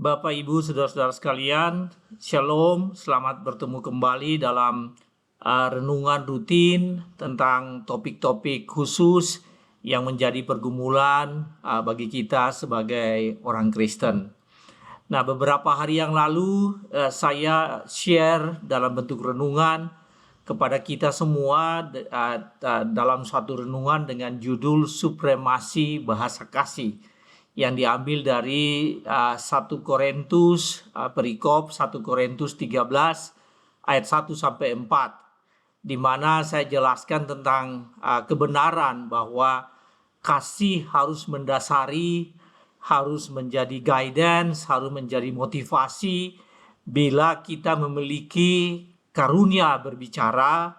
Bapak, Ibu, saudara-saudara sekalian, Shalom, selamat bertemu kembali dalam renungan rutin tentang topik-topik khusus yang menjadi pergumulan bagi kita sebagai orang Kristen. Nah, beberapa hari yang lalu saya share dalam bentuk renungan kepada kita semua dalam suatu renungan dengan judul Supremasi Bahasa Kasih, yang diambil dari 1 Korintus perikop 1 Korintus 13 ayat 1 sampai 4, di mana saya jelaskan tentang kebenaran bahwa kasih harus mendasari, harus menjadi guidance, harus menjadi motivasi bila kita memiliki karunia berbicara,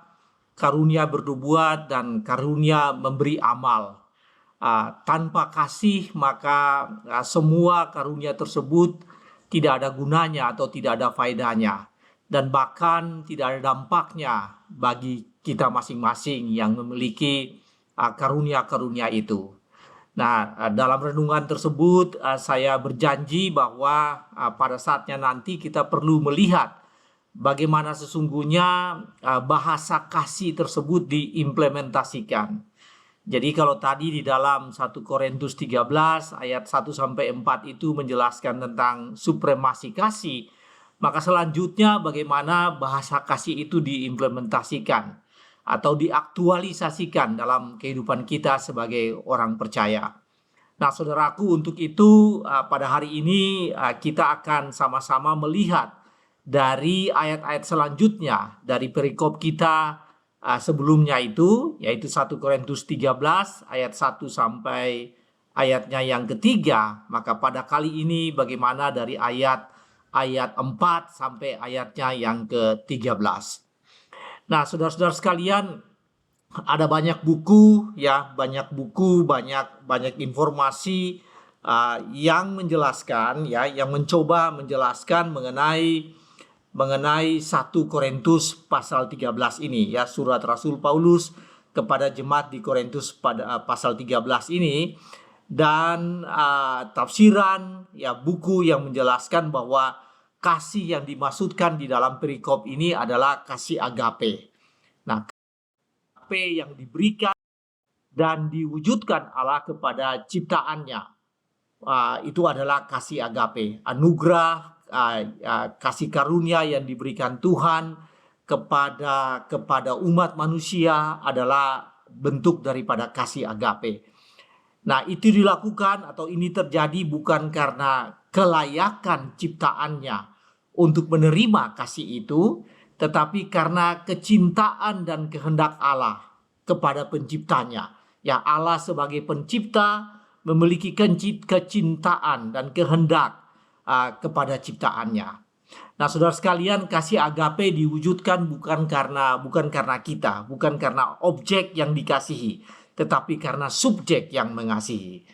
karunia bernubuat, dan karunia memberi amal. Tanpa kasih maka semua karunia tersebut tidak ada gunanya atau tidak ada faedahnya, dan bahkan tidak ada dampaknya bagi kita masing-masing yang memiliki karunia-karunia itu. Nah, dalam renungan tersebut saya berjanji bahwa pada saatnya nanti kita perlu melihat bagaimana sesungguhnya bahasa kasih tersebut diimplementasikan. Jadi kalau tadi di dalam 1 Korintus 13 ayat 1 sampai 4 itu menjelaskan tentang supremasi kasih, maka selanjutnya bagaimana bahasa kasih itu diimplementasikan atau diaktualisasikan dalam kehidupan kita sebagai orang percaya. Nah, saudaraku, untuk itu pada hari ini kita akan sama-sama melihat dari ayat-ayat selanjutnya dari perikop kita sebelumnya itu, yaitu 1 Korintus 13 ayat 1 sampai ayatnya yang ketiga. Maka pada kali ini bagaimana dari ayat 4 sampai ayatnya yang ke-13. Nah, saudara-saudara sekalian, ada banyak buku, banyak informasi yang menjelaskan, yang mencoba menjelaskan mengenai 1 Korintus pasal 13 ini, surat Rasul Paulus kepada jemaat di Korintus pada pasal 13 ini, dan tafsiran buku yang menjelaskan bahwa kasih yang dimaksudkan di dalam perikop ini adalah kasih agape. Nah, agape yang diberikan dan diwujudkan Allah kepada ciptaannya, itu adalah kasih agape, anugerah, kasih karunia yang diberikan Tuhan kepada umat manusia adalah bentuk daripada kasih agape. Nah, itu dilakukan atau ini terjadi bukan karena kelayakan ciptaannya untuk menerima kasih itu, tetapi karena kecintaan dan kehendak Allah kepada penciptanya. Ya, Allah sebagai pencipta memiliki kecintaan dan kehendak kepada ciptaannya. Nah, saudara sekalian, kasih agape diwujudkan bukan karena kita, bukan karena objek yang dikasihi, tetapi karena subjek yang mengasihi.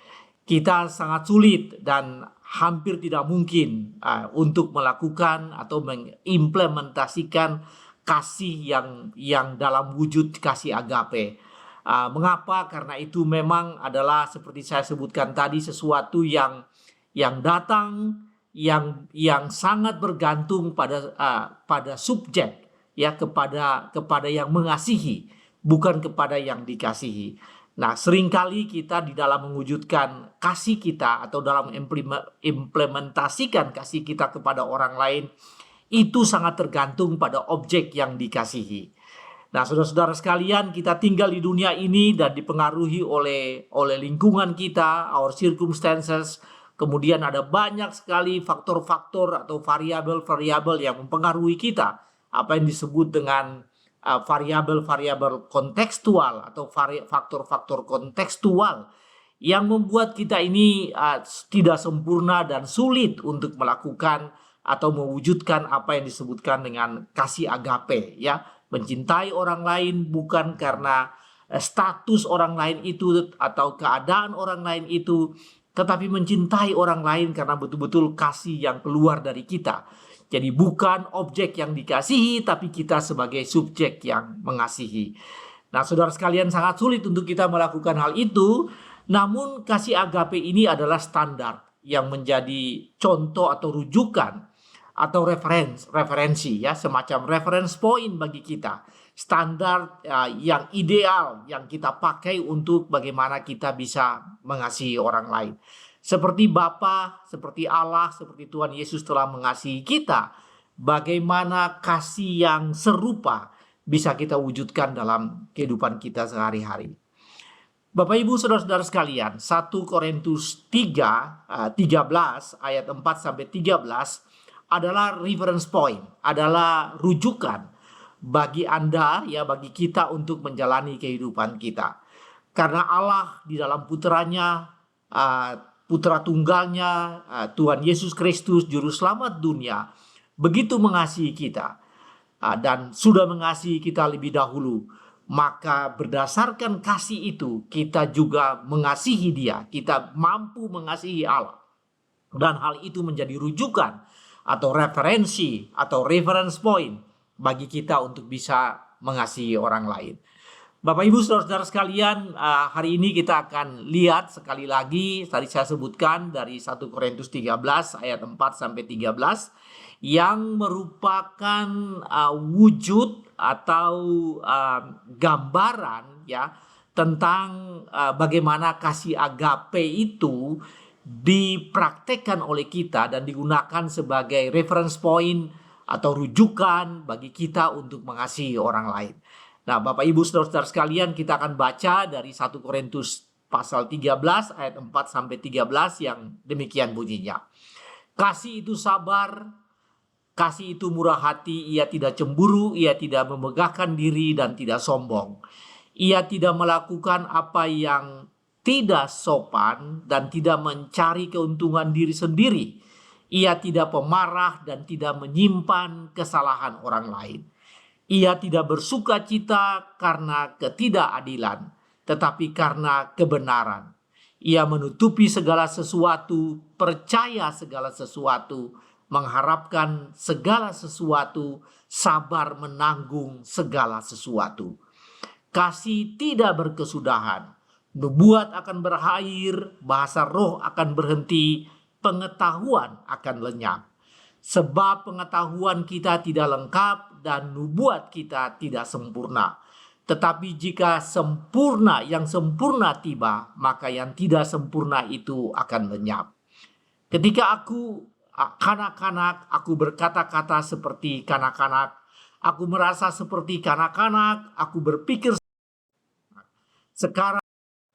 Kita sangat sulit dan hampir tidak mungkin untuk melakukan atau mengimplementasikan kasih yang dalam wujud kasih agape. Mengapa? Karena itu memang adalah seperti saya sebutkan tadi, sesuatu yang datang, yang sangat bergantung pada subjek, kepada yang mengasihi, bukan kepada yang dikasihi. Nah, seringkali kita di dalam mewujudkan kasih kita atau dalam implementasikan kasih kita kepada orang lain, itu sangat tergantung pada objek yang dikasihi. Nah, saudara-saudara sekalian, kita tinggal di dunia ini dan dipengaruhi oleh lingkungan kita, our circumstances. Kemudian ada banyak sekali faktor-faktor atau variabel-variabel yang mempengaruhi kita. Apa yang disebut dengan variabel-variabel kontekstual atau faktor-faktor kontekstual yang membuat kita ini tidak sempurna dan sulit untuk melakukan atau mewujudkan apa yang disebutkan dengan kasih agape, mencintai orang lain bukan karena status orang lain itu atau keadaan orang lain itu, tetapi mencintai orang lain karena betul-betul kasih yang keluar dari kita. Jadi bukan objek yang dikasihi, tapi kita sebagai subjek yang mengasihi. Nah, saudara sekalian, sangat sulit untuk kita melakukan hal itu. Namun kasih agape ini adalah standar. yang menjadi contoh atau rujukan atau referensi ya, semacam reference point bagi kita, standar yang ideal yang kita pakai untuk bagaimana kita bisa mengasihi orang lain. Seperti Bapa, seperti Allah, seperti Tuhan Yesus telah mengasihi kita, bagaimana kasih yang serupa bisa kita wujudkan dalam kehidupan kita sehari-hari. Bapak Ibu Saudara-saudara sekalian, 1 Korintus 13 ayat 4 sampai 13 adalah reference point, adalah rujukan bagi Anda ya, bagi kita untuk menjalani kehidupan kita. Karena Allah di dalam putranya, putra tunggalnya, Tuhan Yesus Kristus juru selamat dunia, begitu mengasihi kita dan sudah mengasihi kita lebih dahulu. Maka berdasarkan kasih itu kita juga mengasihi Dia, kita mampu mengasihi Allah. Dan hal itu menjadi rujukan atau referensi atau reference point bagi kita untuk bisa mengasihi orang lain. Bapak Ibu Saudara-saudara sekalian, hari ini kita akan lihat sekali lagi, tadi saya sebutkan dari 1 Korintus 13 ayat 4 sampai 13 yang merupakan wujud atau gambaran ya tentang bagaimana kasih agape itu dipraktekkan oleh kita dan digunakan sebagai reference point atau rujukan bagi kita untuk mengasihi orang lain. Nah, Bapak Ibu Saudara-saudara sekalian, kita akan baca dari 1 Korintus pasal 13 ayat 4 sampai 13 yang demikian bunyinya. Kasih itu sabar, kasih itu murah hati, ia tidak cemburu, ia tidak memegahkan diri dan tidak sombong. Ia tidak melakukan apa yang tidak sopan dan tidak mencari keuntungan diri sendiri. Ia tidak pemarah dan tidak menyimpan kesalahan orang lain. Ia tidak bersuka cita karena ketidakadilan, tetapi karena kebenaran. Ia menutupi segala sesuatu, percaya segala sesuatu, mengharapkan segala sesuatu, sabar menanggung segala sesuatu. Kasih tidak berkesudahan, nubuat akan berakhir, bahasa roh akan berhenti, pengetahuan akan lenyap. Sebab pengetahuan kita tidak lengkap dan nubuat kita tidak sempurna. Tetapi jika sempurna, yang sempurna tiba, maka yang tidak sempurna itu akan lenyap. Ketika aku kanak-kanak, aku berkata-kata seperti kanak-kanak, aku merasa seperti kanak-kanak, aku berpikir. Sekarang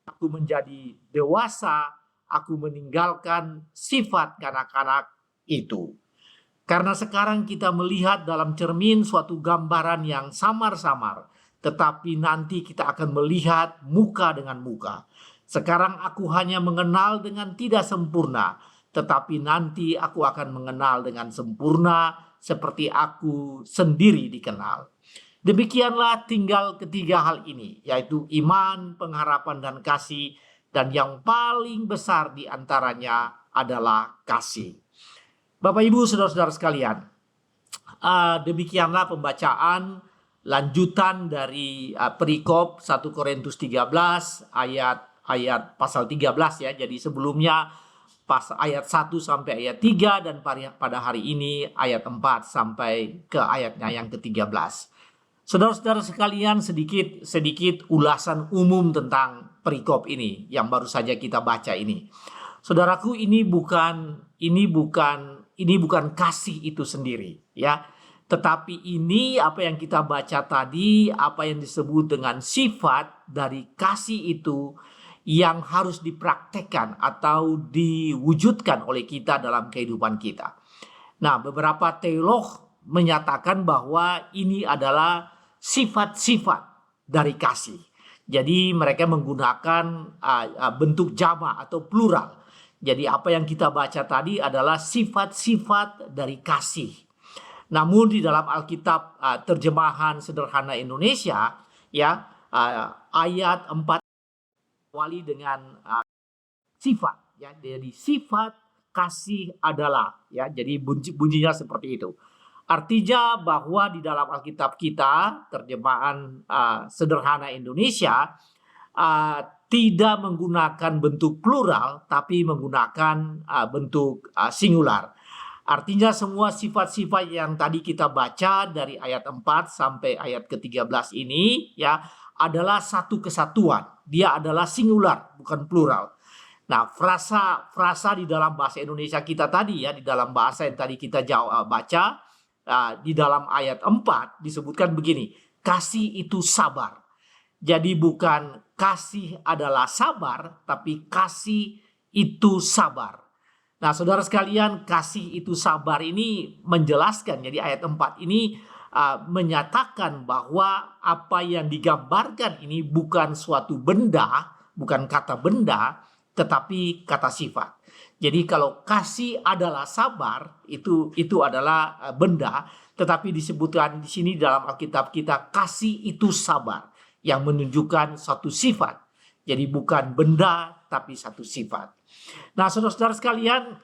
aku menjadi dewasa, aku meninggalkan sifat kanak-kanak itu. Karena sekarang kita melihat dalam cermin suatu gambaran yang samar-samar, tetapi nanti kita akan melihat muka dengan muka. Sekarang aku hanya mengenal dengan tidak sempurna, tetapi nanti aku akan mengenal dengan sempurna seperti aku sendiri dikenal. Demikianlah tinggal ketiga hal ini, yaitu iman, pengharapan, dan kasih. Dan yang paling besar di antaranya adalah kasih. Bapak Ibu Saudara-saudara sekalian, demikianlah pembacaan lanjutan dari perikop 1 Korintus 13 ayat pasal 13 ya. Jadi sebelumnya ayat 1 sampai ayat 3 dan pada hari ini ayat 4 sampai ke ayatnya yang ke-13. Saudara-saudara sekalian, sedikit ulasan umum tentang perikop ini yang baru saja kita baca ini. Saudaraku, ini bukan kasih itu sendiri ya. Tetapi ini apa yang kita baca tadi, apa yang disebut dengan sifat dari kasih itu yang harus dipraktekkan atau diwujudkan oleh kita dalam kehidupan kita. Nah, beberapa teolog menyatakan bahwa ini adalah sifat-sifat dari kasih. Jadi mereka menggunakan bentuk jamak atau plural. Jadi apa yang kita baca tadi adalah sifat-sifat dari kasih. Namun di dalam Alkitab terjemahan sederhana Indonesia ya, ayat 4 awali dengan sifat ya. Jadi sifat kasih adalah ya. Jadi bunyinya seperti itu. Artinya bahwa di dalam Alkitab kita terjemahan sederhana Indonesia tidak menggunakan bentuk plural tapi menggunakan bentuk singular. Artinya semua sifat-sifat yang tadi kita baca dari ayat 4 sampai ayat ke-13 ini ya adalah satu kesatuan. Dia adalah singular, bukan plural. Nah, frasa di dalam bahasa Indonesia kita tadi ya, di dalam bahasa yang tadi kita baca, di dalam ayat 4 disebutkan begini, kasih itu sabar. Jadi bukan kasih adalah sabar, tapi kasih itu sabar. Nah, saudara sekalian, kasih itu sabar ini menjelaskan, jadi ayat 4 ini menyatakan bahwa apa yang digambarkan ini bukan suatu benda, bukan kata benda, tetapi kata sifat. Jadi kalau kasih adalah sabar, itu adalah benda, tetapi disebutkan di sini dalam Alkitab kita, kasih itu sabar, yang menunjukkan suatu sifat. Jadi bukan benda, tapi satu sifat. Nah, saudara-saudara sekalian,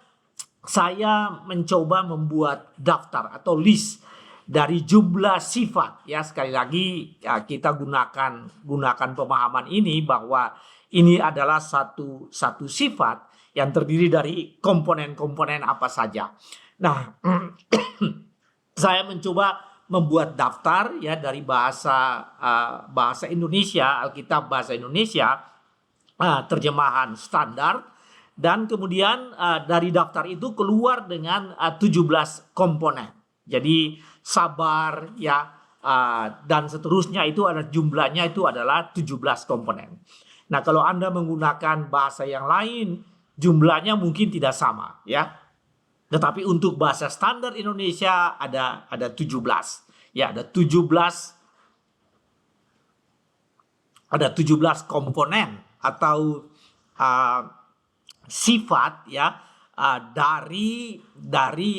saya mencoba membuat daftar atau list dari jumlah sifat. Ya, sekali lagi ya, kita gunakan pemahaman ini bahwa ini adalah satu sifat yang terdiri dari komponen-komponen apa saja. Nah, saya mencoba membuat daftar ya dari bahasa Indonesia, Alkitab bahasa Indonesia, terjemahan standar, dan kemudian dari daftar itu keluar dengan 17 komponen. Jadi sabar ya dan seterusnya itu ada jumlahnya itu adalah 17 komponen. Nah, kalau Anda menggunakan bahasa yang lain jumlahnya mungkin tidak sama ya. Tetapi untuk bahasa standar Indonesia ada 17. Ya, ada 17 komponen atau sifat ya dari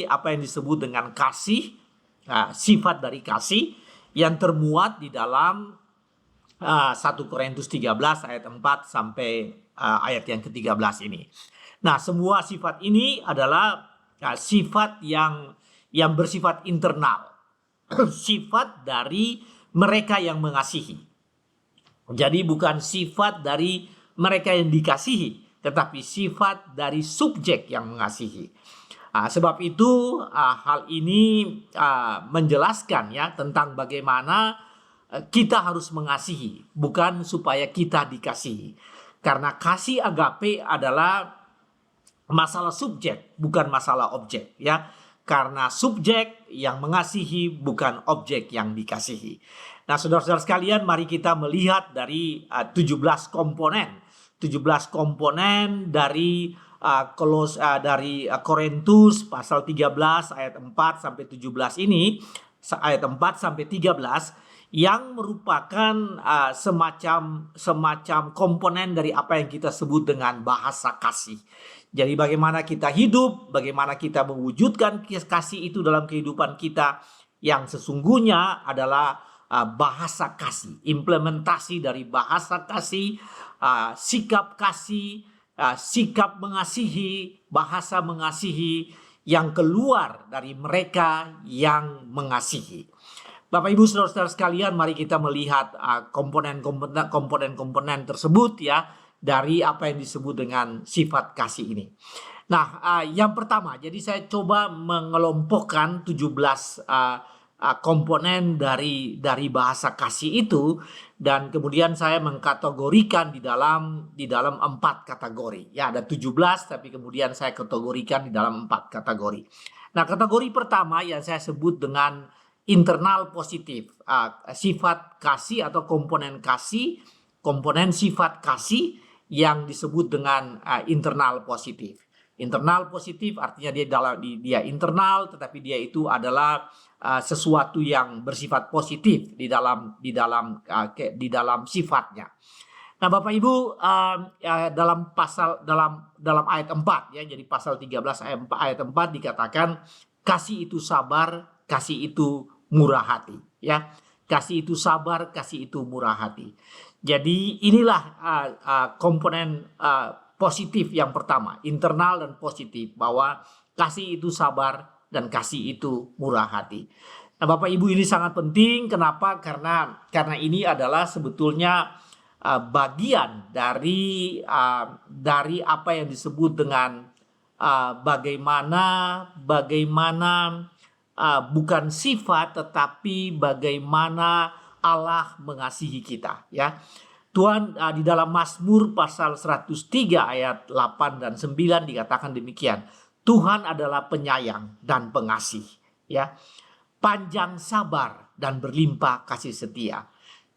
apa yang disebut dengan kasih, sifat dari kasih yang termuat di dalam 1 Korintus 13 ayat 4 sampai ayat yang ke-13 ini. Nah, semua sifat ini adalah sifat yang bersifat internal. Sifat dari mereka yang mengasihi. Jadi bukan sifat dari mereka yang dikasihi, tetapi sifat dari subjek yang mengasihi. Sebab itu hal ini menjelaskan ya tentang bagaimana kita harus mengasihi, bukan supaya kita dikasihi. Karena kasih agape adalah masalah subjek, bukan masalah objek ya. Karena subjek yang mengasihi bukan objek yang dikasihi. Nah, saudara-saudara sekalian, mari kita melihat dari 17 komponen. 17 komponen dari Korintus pasal 13 ayat 4 sampai 17 ini, ayat 4 sampai 13 yang merupakan semacam komponen dari apa yang kita sebut dengan bahasa kasih. Jadi bagaimana kita hidup, bagaimana kita mewujudkan kasih itu dalam kehidupan kita yang sesungguhnya adalah bahasa kasih, implementasi dari bahasa kasih, sikap kasih, sikap mengasihi, bahasa mengasihi yang keluar dari mereka yang mengasihi. Bapak Ibu saudara-saudara sekalian, mari kita melihat komponen-komponen tersebut ya dari apa yang disebut dengan sifat kasih ini. Nah, yang pertama, jadi saya coba mengelompokkan 17 komponen dari bahasa kasih itu, dan kemudian saya mengkategorikan di dalam 4 kategori. Ya, ada 17 tapi kemudian saya kategorikan di dalam 4 kategori. Nah, kategori pertama yang saya sebut dengan internal positif, sifat kasih atau komponen sifat kasih yang disebut dengan internal positif. Internal positif artinya dia internal, tetapi dia itu adalah sesuatu yang bersifat positif di dalam sifatnya. Nah, Bapak Ibu, dalam ayat 4 ya, jadi pasal 13 ayat 4 dikatakan kasih itu sabar, kasih itu murah hati ya. Kasih itu sabar, kasih itu murah hati. Jadi inilah komponen positif yang pertama, internal dan positif, bahwa kasih itu sabar dan kasih itu murah hati. Nah, Bapak Ibu, ini sangat penting. Kenapa? Karena ini adalah sebetulnya bagian dari apa yang disebut dengan bagaimana bukan sifat tetapi bagaimana Allah mengasihi kita, ya. Tuhan di dalam Mazmur pasal 103 ayat 8 dan 9 dikatakan demikian. Tuhan adalah penyayang dan pengasih, ya. Panjang sabar dan berlimpah kasih setia.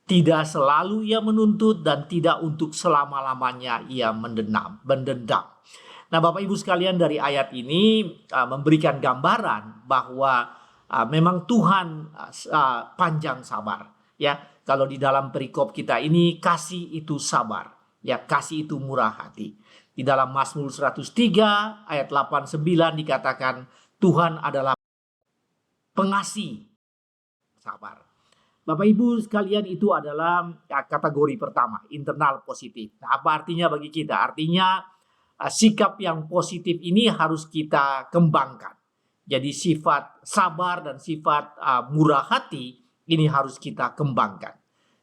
Tidak selalu ia menuntut dan tidak untuk selama-lamanya ia mendendam. Nah, Bapak Ibu sekalian, dari ayat ini memberikan gambaran bahwa memang Tuhan panjang sabar, ya. Kalau di dalam perikop kita ini, kasih itu sabar, ya, kasih itu murah hati. Di dalam Mazmur 103 ayat 8-9 dikatakan Tuhan adalah pengasih sabar. Bapak Ibu sekalian, itu adalah kategori pertama, internal positif. Nah, apa artinya bagi kita? Artinya sikap yang positif ini harus kita kembangkan. Jadi sifat sabar dan sifat murah hati ini harus kita kembangkan.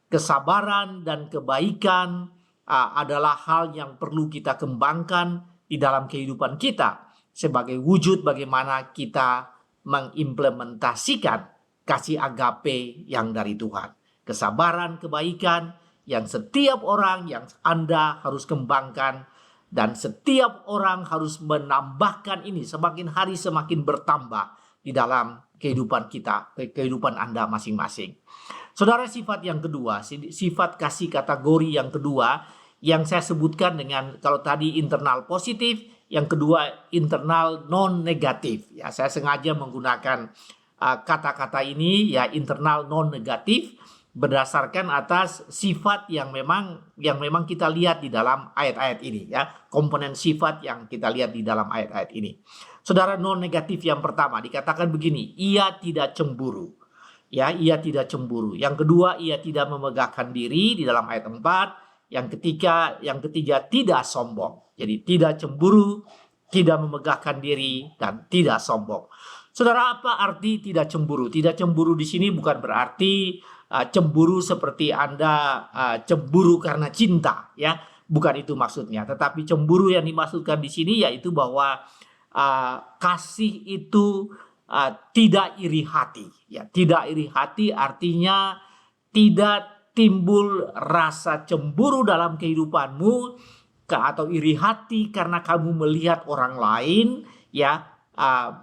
Kesabaran dan kebaikan adalah hal yang perlu kita kembangkan di dalam kehidupan kita sebagai wujud bagaimana kita mengimplementasikan kasih agape yang dari Tuhan. Kesabaran, kebaikan yang setiap orang yang Anda harus kembangkan, dan setiap orang harus menambahkan ini semakin hari semakin bertambah di dalam kehidupan kita, kehidupan Anda masing-masing. Saudara, sifat yang kedua, sifat kasih kategori yang kedua yang saya sebutkan dengan, kalau tadi internal positif, yang kedua internal non negatif. Ya, saya sengaja menggunakan kata-kata ini, ya, internal non negatif, berdasarkan atas sifat yang memang kita lihat di dalam ayat-ayat ini, ya, komponen sifat yang kita lihat di dalam ayat-ayat ini. Saudara, non negatif yang pertama dikatakan begini, ia tidak cemburu, ya, ia tidak cemburu. Yang kedua, ia tidak memegahkan diri di dalam ayat 4. Yang ketiga tidak sombong. Jadi tidak cemburu, tidak memegahkan diri, dan tidak sombong. Saudara, apa arti tidak cemburu? Tidak cemburu di sini bukan berarti cemburu seperti Anda cemburu karena cinta, ya, bukan itu maksudnya. Tetapi cemburu yang dimaksudkan di sini yaitu bahwa kasih itu tidak iri hati, ya. Tidak iri hati artinya tidak timbul rasa cemburu dalam kehidupanmu atau iri hati karena kamu melihat orang lain, ya,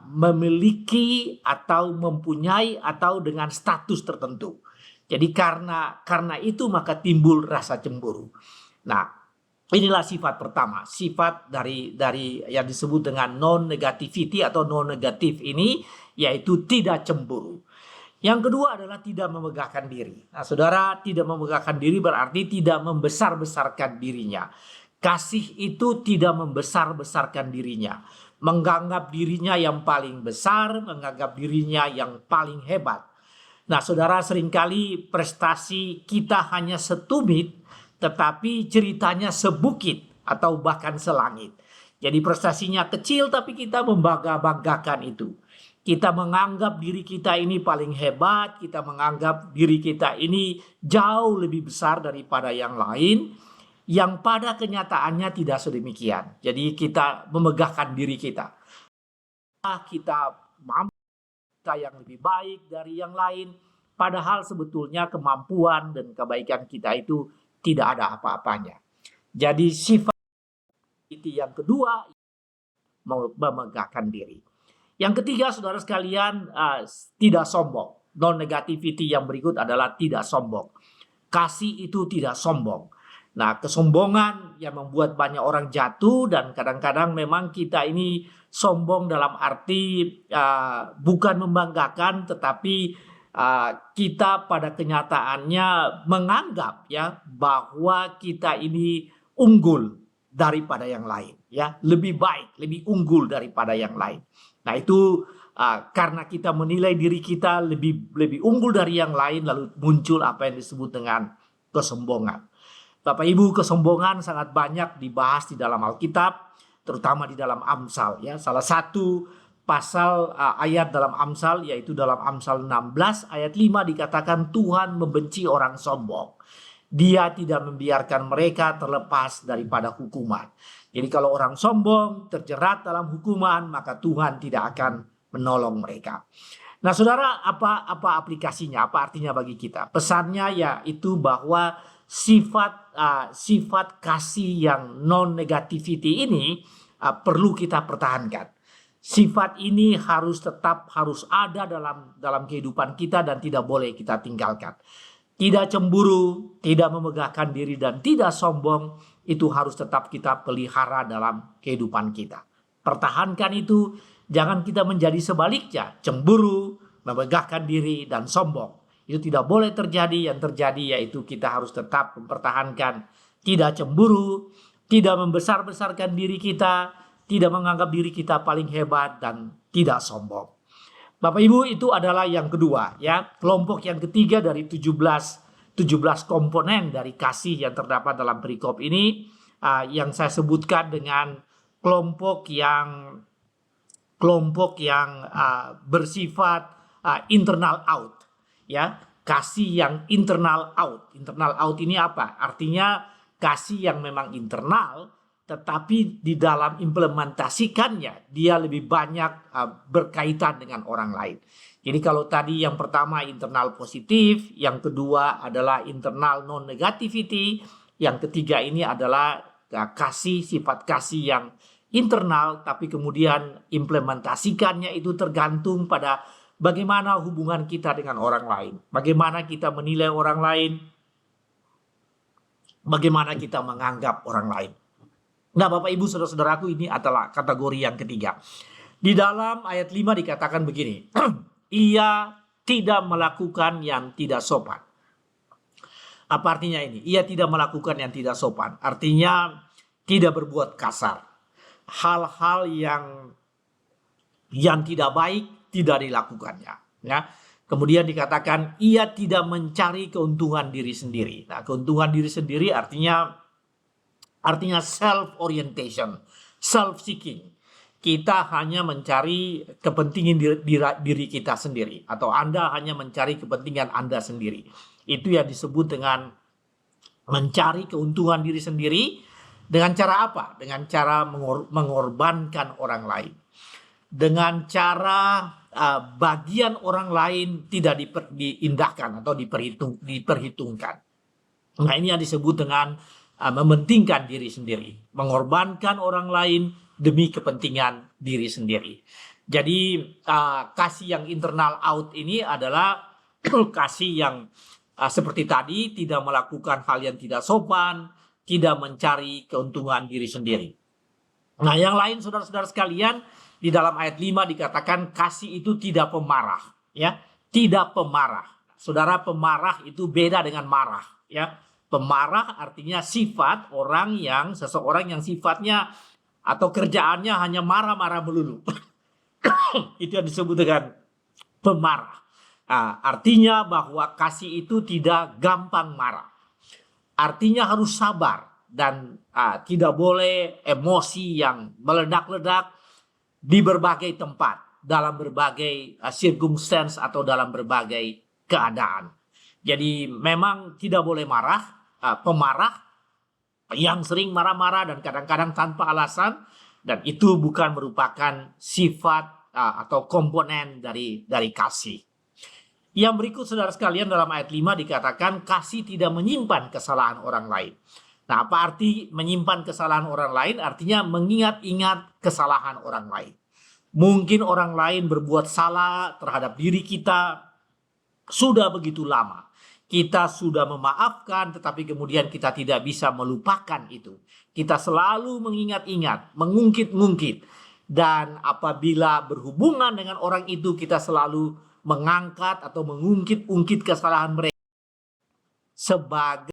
memiliki atau mempunyai atau dengan status tertentu. Jadi karena itu maka timbul rasa cemburu. Nah, inilah sifat pertama, sifat dari yang disebut dengan non negativity atau non negatif ini, yaitu tidak cemburu. Yang kedua adalah tidak memegahkan diri. Nah, saudara, tidak memegahkan diri berarti tidak membesar-besarkan dirinya. Kasih itu tidak membesar-besarkan dirinya, menganggap dirinya yang paling besar, menganggap dirinya yang paling hebat. Nah, saudara, seringkali prestasi kita hanya setumit, tetapi ceritanya sebukit atau bahkan selangit. Jadi prestasinya kecil tapi kita membangga-banggakan itu. Kita menganggap diri kita ini paling hebat, kita menganggap diri kita ini jauh lebih besar daripada yang lain, yang pada kenyataannya tidak sedemikian. Jadi kita memegahkan diri kita. Kita mampu, kita yang lebih baik dari yang lain, padahal sebetulnya kemampuan dan kebaikan kita itu tidak ada apa-apanya. Jadi sifat yang kedua, memegahkan diri. Yang ketiga, saudara sekalian, tidak sombong. Non negativity yang berikut adalah tidak sombong. Kasih itu tidak sombong. Nah, kesombongan yang membuat banyak orang jatuh, dan kadang-kadang memang kita ini sombong dalam arti bukan membanggakan, tetapi kita pada kenyataannya menganggap, ya, bahwa kita ini unggul daripada yang lain, ya, lebih baik, lebih unggul daripada yang lain. Nah, itu karena kita menilai diri kita lebih unggul dari yang lain, lalu muncul apa yang disebut dengan kesombongan. Bapak Ibu, kesombongan sangat banyak dibahas di dalam Alkitab, terutama di dalam Amsal, ya. Salah satu pasal ayat dalam Amsal, yaitu dalam Amsal 16 ayat 5 dikatakan Tuhan membenci orang sombong. Dia tidak membiarkan mereka terlepas daripada hukuman. Jadi kalau orang sombong terjerat dalam hukuman, maka Tuhan tidak akan menolong mereka. Nah, saudara, apa aplikasinya? Apa artinya bagi kita? Pesannya yaitu bahwa sifat kasih yang non negativity ini perlu kita pertahankan. Sifat ini harus ada dalam kehidupan kita dan tidak boleh kita tinggalkan. Tidak cemburu, tidak memegahkan diri, dan tidak sombong, itu harus tetap kita pelihara dalam kehidupan kita. Pertahankan itu, jangan kita menjadi sebaliknya, cemburu, memegahkan diri, dan sombong. Itu tidak boleh terjadi. Yang terjadi yaitu kita harus tetap mempertahankan tidak cemburu, tidak membesar-besarkan diri kita, tidak menganggap diri kita paling hebat, dan tidak sombong. Bapak Ibu, itu adalah yang kedua, ya. Kelompok yang ketiga dari 17 komponen dari kasih yang terdapat dalam perikop ini, yang saya sebutkan dengan kelompok yang bersifat internal out, ya. Kasih yang internal out. Internal out ini apa? Artinya kasih yang memang internal, tetapi di dalam implementasikannya dia lebih banyak berkaitan dengan orang lain. Jadi kalau tadi yang pertama internal positif, yang kedua adalah internal non negativity, yang ketiga ini adalah sifat kasih yang internal, tapi kemudian implementasikannya itu tergantung pada bagaimana hubungan kita dengan orang lain, bagaimana kita menilai orang lain, bagaimana kita menganggap orang lain. Nah, Bapak Ibu saudara-saudaraku, ini adalah kategori yang ketiga. Di dalam ayat 5 dikatakan begini, ia tidak melakukan yang tidak sopan. Apa artinya ini? Ia tidak melakukan yang tidak sopan. Artinya tidak berbuat kasar. Hal-hal yang tidak baik tidak dilakukannya. Ya. Kemudian dikatakan ia tidak mencari keuntungan diri sendiri. Nah, keuntungan diri sendiri artinya self-orientation, self-seeking. Kita hanya mencari kepentingan diri kita sendiri. Atau Anda hanya mencari kepentingan Anda sendiri. Itu yang disebut dengan mencari keuntungan diri sendiri. Dengan cara apa? Dengan cara mengorbankan orang lain. Dengan cara bagian orang lain tidak diindahkan atau diperhitungkan. Nah, ini yang disebut dengan mementingkan diri sendiri, mengorbankan orang lain demi kepentingan diri sendiri. Jadi kasih yang internal out ini adalah kasih yang seperti tadi, tidak melakukan hal yang tidak sopan, tidak mencari keuntungan diri sendiri. Nah, yang lain saudara-saudara sekalian, di dalam ayat 5 dikatakan kasih itu tidak pemarah, ya, tidak pemarah. Saudara, pemarah itu beda dengan marah, ya. Pemarah artinya sifat seseorang yang sifatnya atau kerjaannya hanya marah-marah melulu. Itu yang disebut dengan pemarah. Artinya bahwa kasih itu tidak gampang marah. Artinya harus sabar dan tidak boleh emosi yang meledak-ledak di berbagai tempat, dalam berbagai circumstance atau dalam berbagai keadaan. Jadi memang tidak boleh marah. Pemarah yang sering marah-marah dan kadang-kadang tanpa alasan, dan itu bukan merupakan sifat atau komponen dari kasih. Yang berikut saudara sekalian, dalam ayat 5 dikatakan kasih tidak menyimpan kesalahan orang lain. Nah, apa arti menyimpan kesalahan orang lain? Artinya mengingat-ingat kesalahan orang lain. Mungkin orang lain berbuat salah terhadap diri kita sudah begitu lama. Kita sudah memaafkan, tetapi kemudian kita tidak bisa melupakan itu. Kita selalu mengingat-ingat, mengungkit-ungkit. Dan apabila berhubungan dengan orang itu, kita selalu mengangkat atau mengungkit-ungkit kesalahan mereka sebagai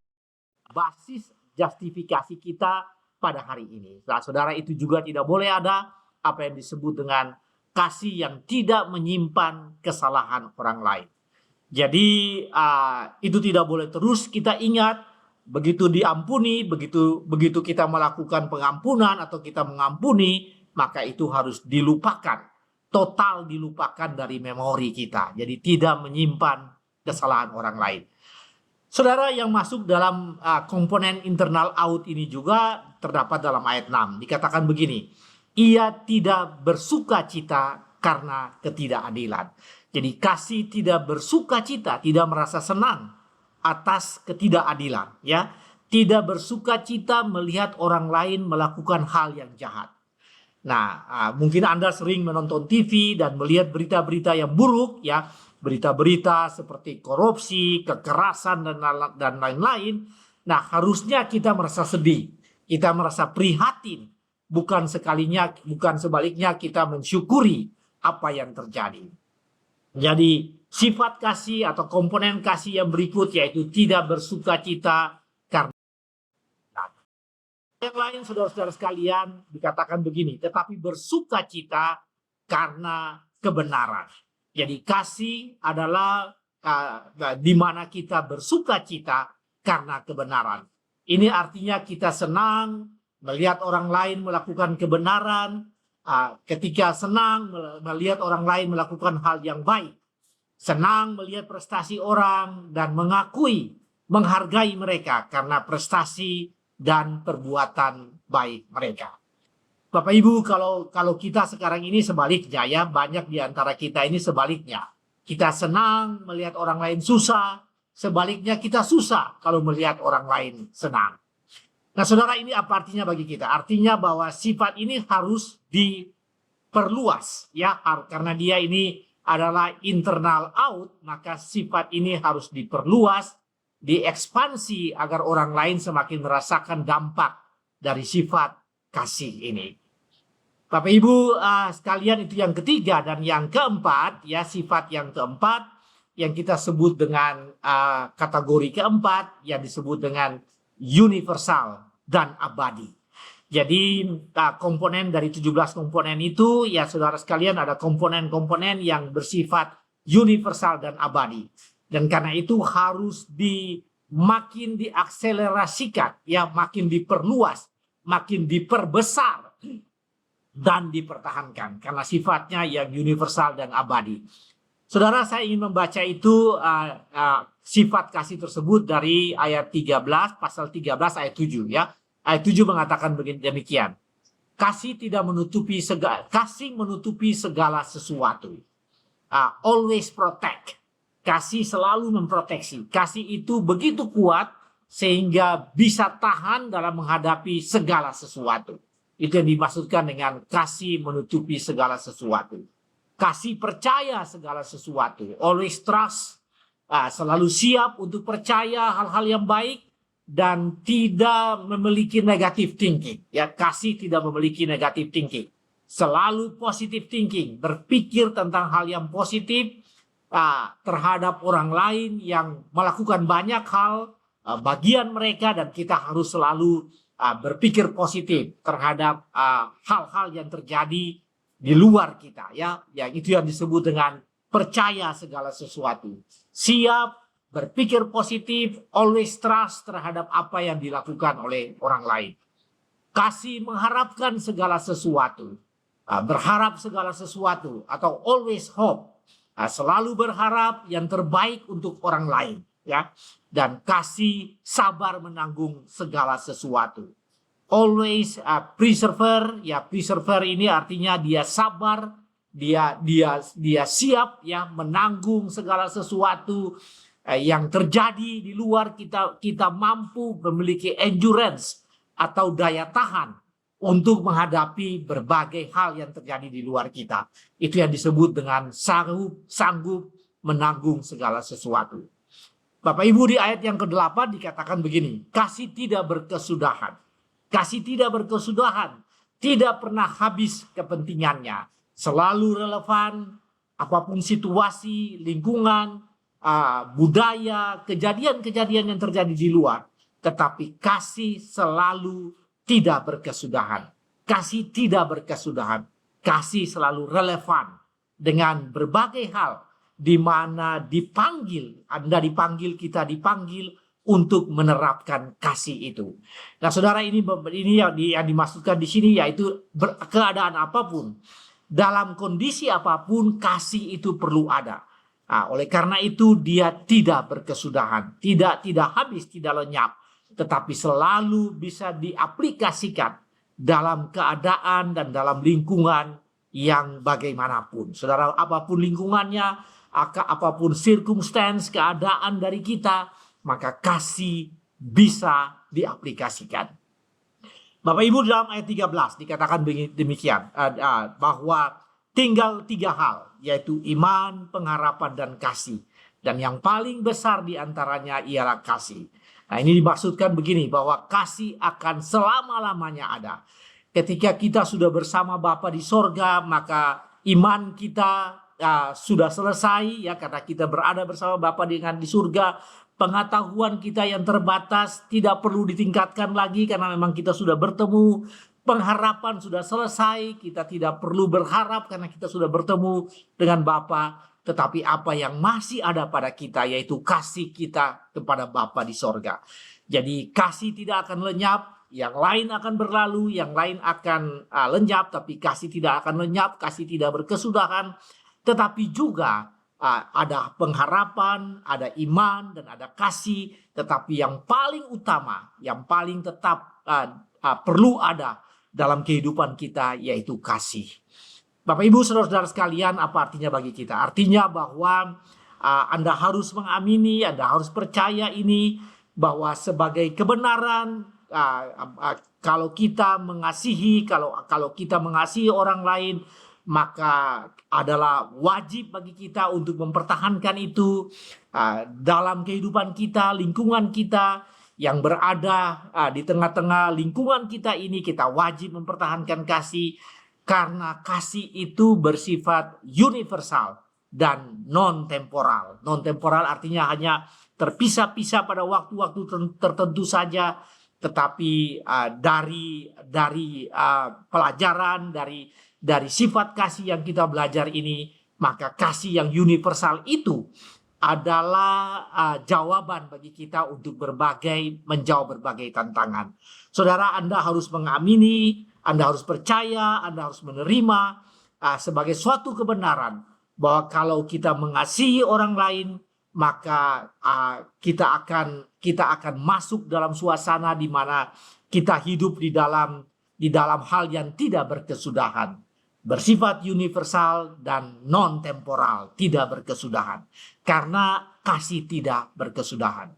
basis justifikasi kita pada hari ini. Nah, saudara, itu juga tidak boleh ada apa yang disebut dengan kasih yang tidak menyimpan kesalahan orang lain. Jadi itu tidak boleh terus kita ingat. Begitu diampuni, begitu kita melakukan pengampunan atau kita mengampuni, maka itu harus dilupakan, total dilupakan dari memori kita. Jadi tidak menyimpan kesalahan orang lain. Saudara, yang masuk dalam komponen internal out ini juga terdapat dalam ayat 6. Dikatakan begini, ia tidak bersuka cita karena ketidakadilan. Jadi kasih tidak bersuka cita, tidak merasa senang atas ketidakadilan, ya. Tidak bersuka cita melihat orang lain melakukan hal yang jahat. Nah, mungkin Anda sering menonton TV dan melihat berita-berita yang buruk, ya, berita-berita seperti korupsi, kekerasan dan lain-lain. Nah, harusnya kita merasa sedih, kita merasa prihatin, bukan sebaliknya kita mensyukuri apa yang terjadi. Jadi, sifat kasih atau komponen kasih yang berikut yaitu tidak bersuka cita karena yang lain, saudara-saudara sekalian, dikatakan begini, tetapi bersuka cita karena kebenaran. Jadi kasih adalah di mana kita bersuka cita karena kebenaran. Ini artinya kita senang melihat orang lain melakukan kebenaran, ketika senang melihat orang lain melakukan hal yang baik, senang melihat prestasi orang dan menghargai mereka karena prestasi dan perbuatan baik mereka. Bapak Ibu, kalau kita sekarang ini sebaliknya, ya, banyak di antara kita ini sebaliknya. Kita senang melihat orang lain susah, sebaliknya kita susah kalau melihat orang lain senang. Nah, saudara, ini apa artinya bagi kita? Artinya bahwa sifat ini harus diperluas, ya, karena dia ini adalah internal out, maka sifat ini harus diperluas, diekspansi agar orang lain semakin merasakan dampak dari sifat kasih ini. Bapak Ibu sekalian, itu yang ketiga. Dan yang keempat, ya, sifat yang keempat yang kita sebut dengan kategori keempat yang disebut dengan universal dan abadi. Jadi komponen dari 17 komponen itu, ya saudara sekalian, ada komponen-komponen yang bersifat universal dan abadi. Dan karena itu harus makin diakselerasikan, ya, makin diperluas, makin diperbesar dan dipertahankan karena sifatnya yang universal dan abadi. Saudara, saya ingin membaca itu sifat kasih tersebut dari ayat 13, pasal 13 ayat 7, ya. Ayat 7 mengatakan demikian. Kasih menutupi segala sesuatu. Always protect. Kasih selalu memproteksi. Kasih itu begitu kuat sehingga bisa tahan dalam menghadapi segala sesuatu. Itu yang dimaksudkan dengan kasih menutupi segala sesuatu. Kasih percaya segala sesuatu. Always trust. Selalu siap untuk percaya hal-hal yang baik dan tidak memiliki negative thinking. Ya, kasih tidak memiliki negative thinking. Selalu positive thinking. Berpikir tentang hal yang positif terhadap orang lain yang melakukan banyak hal bagian mereka, dan kita harus selalu berpikir positif terhadap hal-hal yang terjadi di luar kita, ya. Yang itu yang disebut dengan percaya segala sesuatu. Siap berpikir positif, always trust terhadap apa yang dilakukan oleh orang lain. Kasih mengharapkan segala sesuatu, berharap segala sesuatu, atau always hope. Selalu berharap yang terbaik untuk orang lain, ya. Dan kasih sabar menanggung segala sesuatu. Always persevere, ya. Persevere ini artinya dia sabar, dia siap, ya, menanggung segala sesuatu yang terjadi di luar kita mampu memiliki endurance atau daya tahan untuk menghadapi berbagai hal yang terjadi di luar kita. Itu yang disebut dengan sanggup menanggung segala sesuatu. Bapak Ibu, di ayat yang ke-8 dikatakan begini, kasih tidak berkesudahan. Kasih tidak berkesudahan, tidak pernah habis kepentingannya, selalu relevan apapun situasi, lingkungan, budaya, kejadian-kejadian yang terjadi di luar. Tetapi kasih selalu tidak berkesudahan. Kasih tidak berkesudahan. Kasih selalu relevan dengan berbagai hal di mana Anda dipanggil, kita dipanggil untuk menerapkan kasih itu. Nah, saudara, ini yang dimaksudkan di sini yaitu keadaan apapun, dalam kondisi apapun, kasih itu perlu ada. Oleh karena itu dia tidak berkesudahan, tidak habis, tidak lenyap, tetapi selalu bisa diaplikasikan dalam keadaan dan dalam lingkungan yang bagaimanapun. Saudara, apapun lingkungannya, apapun circumstance, keadaan dari kita, maka kasih bisa diaplikasikan. Bapak Ibu, dalam ayat 13 dikatakan demikian, bahwa tinggal 3 hal, yaitu iman, pengharapan, dan kasih. Dan yang paling besar diantaranya ialah kasih. Nah, ini dimaksudkan begini, bahwa kasih akan selama-lamanya ada. Ketika kita sudah bersama Bapa di sorga, maka iman kita sudah selesai, ya, karena kita berada bersama Bapa dengan di surga. Pengetahuan kita yang terbatas tidak perlu ditingkatkan lagi karena memang kita sudah bertemu. Pengharapan sudah selesai, kita tidak perlu berharap karena kita sudah bertemu dengan Bapa. Tetapi apa yang masih ada pada kita yaitu kasih kita kepada Bapa di sorga. Jadi kasih tidak akan lenyap, yang lain akan berlalu, yang lain akan lenyap, tapi kasih tidak akan lenyap, kasih tidak berkesudahan. Tetapi juga ada pengharapan, ada iman, dan ada kasih. Tetapi yang paling utama, yang paling tetap perlu ada dalam kehidupan kita yaitu kasih. Bapak Ibu saudara-saudara sekalian, apa artinya bagi kita? Artinya bahwa Anda harus mengamini, Anda harus percaya ini, bahwa sebagai kebenaran, kalau kita mengasihi, kalau kita mengasihi orang lain, maka adalah wajib bagi kita untuk mempertahankan itu dalam kehidupan kita, lingkungan kita yang berada di tengah-tengah lingkungan kita ini. Kita wajib mempertahankan kasih, karena kasih itu bersifat universal dan non-temporal. Non-temporal artinya hanya terpisah-pisah pada waktu-waktu tertentu saja, tetapi dari pelajaran, dari sifat kasih yang kita belajar ini, maka kasih yang universal itu adalah jawaban bagi kita untuk menjawab berbagai tantangan. Saudara, Anda harus mengamini, Anda harus percaya, Anda harus menerima sebagai suatu kebenaran bahwa kalau kita mengasihi orang lain, maka kita akan masuk dalam suasana di mana kita hidup di dalam hal yang tidak berkesudahan, bersifat universal dan non-temporal, tidak berkesudahan, karena kasih tidak berkesudahan.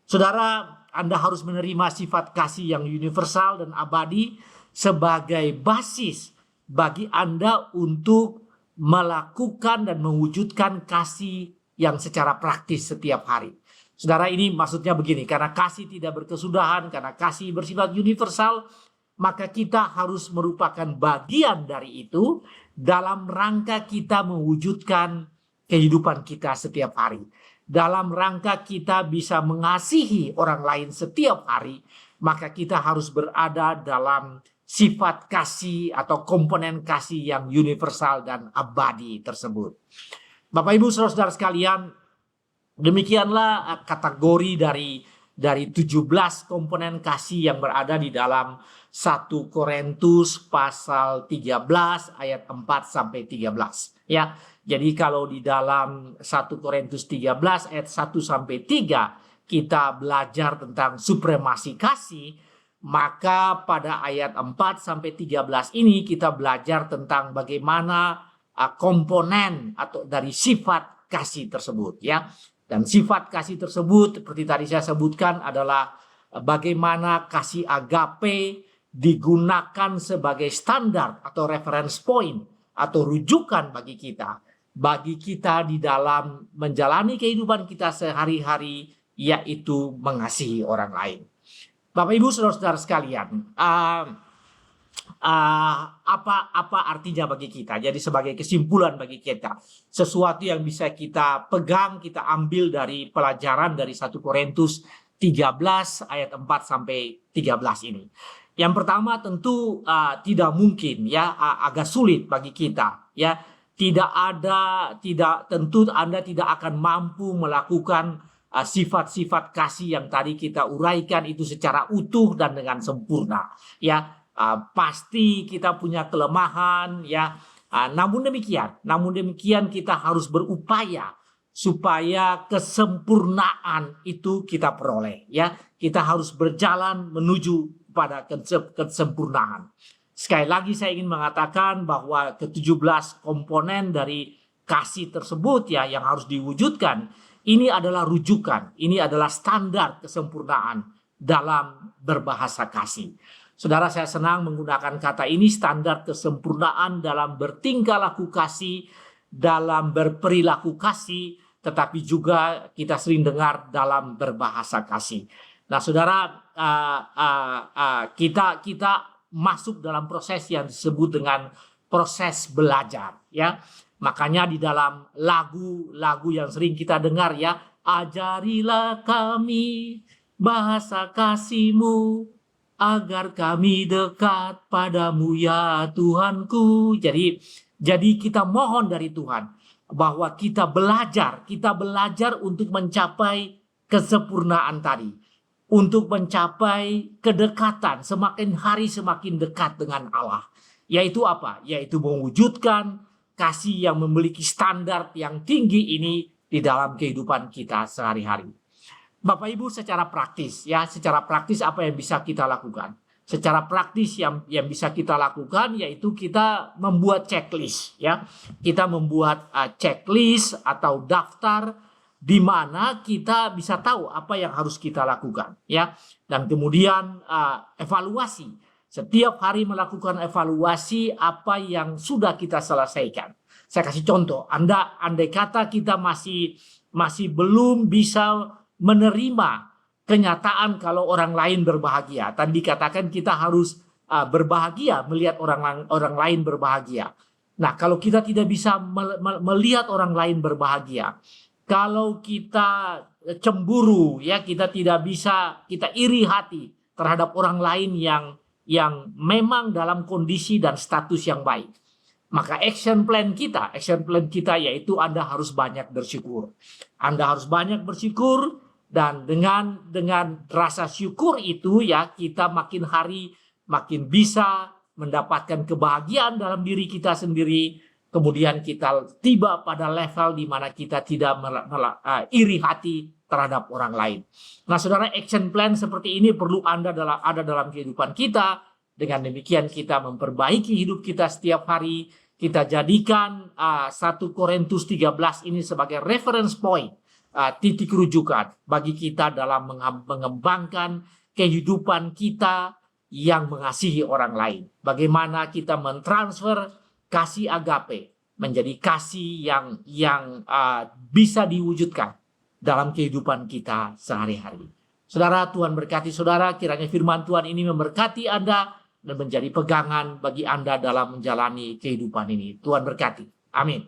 Saudara, Anda harus menerima sifat kasih yang universal dan abadi sebagai basis bagi Anda untuk melakukan dan mewujudkan kasih yang secara praktis setiap hari. Saudara, ini maksudnya begini, karena kasih tidak berkesudahan, karena kasih bersifat universal, maka kita harus merupakan bagian dari itu dalam rangka kita mewujudkan kehidupan kita setiap hari. Dalam rangka kita bisa mengasihi orang lain setiap hari, maka kita harus berada dalam sifat kasih atau komponen kasih yang universal dan abadi tersebut. Bapak Ibu saudara-saudara sekalian, demikianlah kategori dari 17 komponen kasih yang berada di dalam 1 Korintus pasal 13 ayat 4 sampai 13, ya. Jadi kalau di dalam 1 Korintus 13 ayat 1 sampai 3 kita belajar tentang supremasi kasih, maka pada ayat 4 sampai 13 ini kita belajar tentang bagaimana komponen atau dari sifat kasih tersebut, ya. Dan sifat kasih tersebut seperti tadi saya sebutkan adalah bagaimana kasih agape digunakan sebagai standar atau reference point atau rujukan bagi kita di dalam menjalani kehidupan kita sehari-hari, yaitu mengasihi orang lain. Bapak Ibu saudara-saudara sekalian, apa artinya bagi kita? Jadi sebagai kesimpulan bagi kita, sesuatu yang bisa kita pegang, kita ambil dari pelajaran dari 1 Korintus 13 ayat 4 sampai 13 ini. Yang pertama tentu tidak mungkin, ya, agak sulit bagi kita, ya. Tentu Anda tidak akan mampu melakukan sifat-sifat kasih yang tadi kita uraikan itu secara utuh dan dengan sempurna, ya. Pasti kita punya kelemahan, ya. Namun demikian kita harus berupaya supaya kesempurnaan itu kita peroleh, ya. Kita harus berjalan menuju pada kesempurnaan. Sekali lagi saya ingin mengatakan bahwa ke-17 komponen dari kasih tersebut ya yang harus diwujudkan, ini adalah rujukan, ini adalah standar kesempurnaan dalam berbahasa kasih. Saudara, saya senang menggunakan kata ini, standar kesempurnaan dalam bertingkah laku kasih, dalam berperilaku kasih, tetapi juga kita sering dengar dalam berbahasa kasih. Nah, saudara, kita masuk dalam proses yang disebut dengan proses belajar, ya. Makanya di dalam lagu-lagu yang sering kita dengar, ya, ajarilah kami bahasa kasih-Mu agar kami dekat padamu ya Tuhanku. Jadi kita mohon dari Tuhan bahwa kita belajar untuk mencapai kesempurnaan tadi, untuk mencapai kedekatan, semakin hari semakin dekat dengan Allah. Yaitu apa? Yaitu mewujudkan kasih yang memiliki standar yang tinggi ini di dalam kehidupan kita sehari-hari. Bapak Ibu, secara praktis apa yang bisa kita lakukan? Secara praktis yang bisa kita lakukan yaitu kita membuat checklist, ya. Kita membuat checklist atau daftar di mana kita bisa tahu apa yang harus kita lakukan, ya. Dan kemudian evaluasi. Setiap hari melakukan evaluasi apa yang sudah kita selesaikan. Saya kasih contoh, andai kata kita masih belum bisa menerima kenyataan kalau orang lain berbahagia. Tadi dikatakan kita harus berbahagia melihat orang lain berbahagia. Nah, kalau kita tidak bisa melihat orang lain berbahagia, kalau kita cemburu, ya, kita tidak bisa, kita iri hati terhadap orang lain yang memang dalam kondisi dan status yang baik, maka action plan kita yaitu Anda harus banyak bersyukur. Anda harus banyak bersyukur, dan dengan rasa syukur itu, ya, kita makin hari makin bisa mendapatkan kebahagiaan dalam diri kita sendiri. Kemudian kita tiba pada level di mana kita tidak iri hati terhadap orang lain. Nah, saudara, action plan seperti ini perlu ada dalam kehidupan kita. Dengan demikian kita memperbaiki hidup kita setiap hari. Kita jadikan 1 Korintus 13 ini sebagai reference point, titik rujukan bagi kita dalam mengembangkan kehidupan kita yang mengasihi orang lain. Bagaimana kita mentransfer kasih agape menjadi kasih yang bisa diwujudkan dalam kehidupan kita sehari-hari. Saudara, Tuhan berkati saudara, kiranya firman Tuhan ini memberkati Anda dan menjadi pegangan bagi Anda dalam menjalani kehidupan ini. Tuhan berkati. Amin.